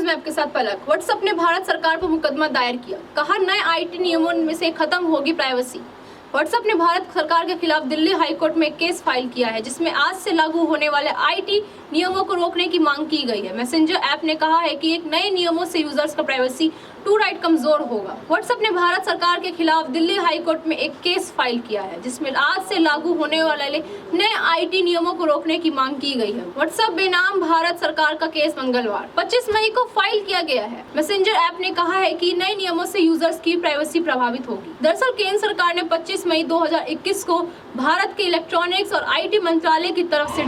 मैं आपके साथ पलक। व्हाट्सएप ने भारत सरकार पर मुकदमा दायर किया, कहा नए आईटी नियमों में से खत्म होगी प्राइवेसी। व्हाट्सएप ने भारत सरकार के खिलाफ दिल्ली हाई कोर्ट में केस फाइल किया है, जिसमें आज से लागू होने वाले आईटी नियमों को रोकने की मांग की गई है। मैसेंजर ऐप ने कहा है कि एक नए नियमों से यूजर्स का प्राइवेसी टू राइट कमजोर होगा। व्हाट्सएप ने भारत सरकार के खिलाफ दिल्ली हाई कोर्ट में एक केस फाइल किया है, जिसमें आज से लागू होने वाले नए आईटी नियमों को रोकने की मांग की गई है। व्हाट्सएप बेनाम भारत सरकार का केस मंगलवार 25 मई को फाइल किया गया है। मैसेंजर ऐप ने कहा है कि नए नियमों से यूजर्स की प्राइवेसी प्रभावित होगी। दरअसल केंद्र सरकार ने 25 मई 2021 को भारत के इलेक्ट्रॉनिक्स और आईटी मंत्रालय की तरफ से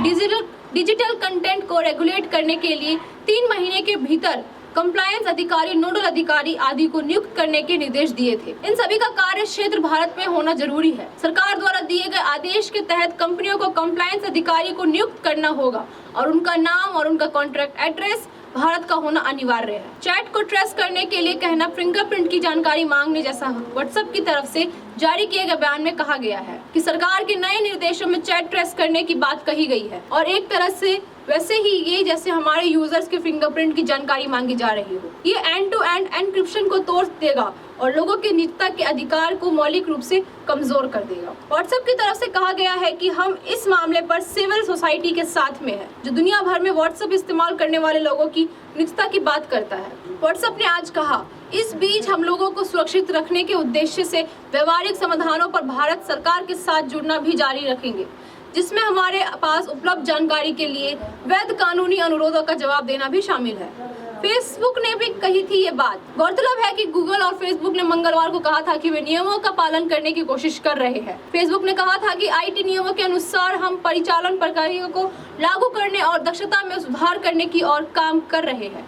डिजिटल कंटेंट को रेगुलेट करने के लिए 3 महीने के भीतर कंप्लायंस अधिकारी, नोडल अधिकारी आदि को नियुक्त करने के निर्देश दिए थे। इन सभी का कार्य क्षेत्र भारत में होना जरूरी है। सरकार द्वारा दिए गए आदेश के तहत कंपनियों को कंप्लायंस अधिकारी को नियुक्त करना होगा और उनका नाम और उनका कॉन्ट्रैक्ट एड्रेस भारत का होना अनिवार्य है। चैट को ट्रेस करने के लिए कहना फिंगरप्रिंट की जानकारी मांगने जैसा व्हाट्सएप की तरफ से जारी किए गए बयान में कहा गया है कि सरकार के नए निर्देशों में चैट ट्रेस करने की बात कही गई है और एक तरह से वैसे ही ये जैसे हमारे यूजर्स के फिंगरप्रिंट की जानकारी मांगी जा रही हो। ये एंड टू एंड एन्क्रिप्शन को तोड़ देगा और लोगों के निजता के अधिकार को मौलिक रूप से कमजोर कर देगा। व्हाट्सएप की तरफ से कहा गया है कि हम इस मामले पर सिविल सोसाइटी के साथ में है, जो दुनिया भर में व्हाट्सएप इस्तेमाल करने वाले लोगों की निजता की बात करता है। व्हाट्सएप ने आज कहा, इस बीच हम लोगों को सुरक्षित रखने के उद्देश्य से व्यवहारिक समाधानों पर भारत सरकार के साथ जुड़ना भी जारी रखेंगे, जिसमें हमारे पास उपलब्ध जानकारी के लिए वैध कानूनी अनुरोधों का जवाब देना भी शामिल है। फेसबुक ने भी कही थी ये बात। गौरतलब है कि गूगल और फेसबुक ने मंगलवार को कहा था कि वे नियमों का पालन करने की कोशिश कर रहे हैं। फेसबुक ने कहा था कि आईटी नियमों के अनुसार हम परिचालन प्रक्रियाओं को लागू करने और दक्षता में सुधार करने की ओर काम कर रहे हैं।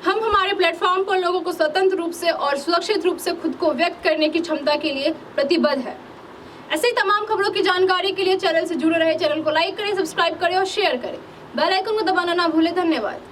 हम हमारे प्लेटफॉर्म पर लोगों को स्वतंत्र रूप से और सुरक्षित रूप से खुद को व्यक्त करने की क्षमता के लिए प्रतिबद्ध है। ऐसे ही तमाम खबरों की जानकारी के लिए चैनल से जुड़े रहे। चैनल को लाइक करें, सब्सक्राइब करें और शेयर करें। बेल आइकन को दबाना ना भूलें। धन्यवाद।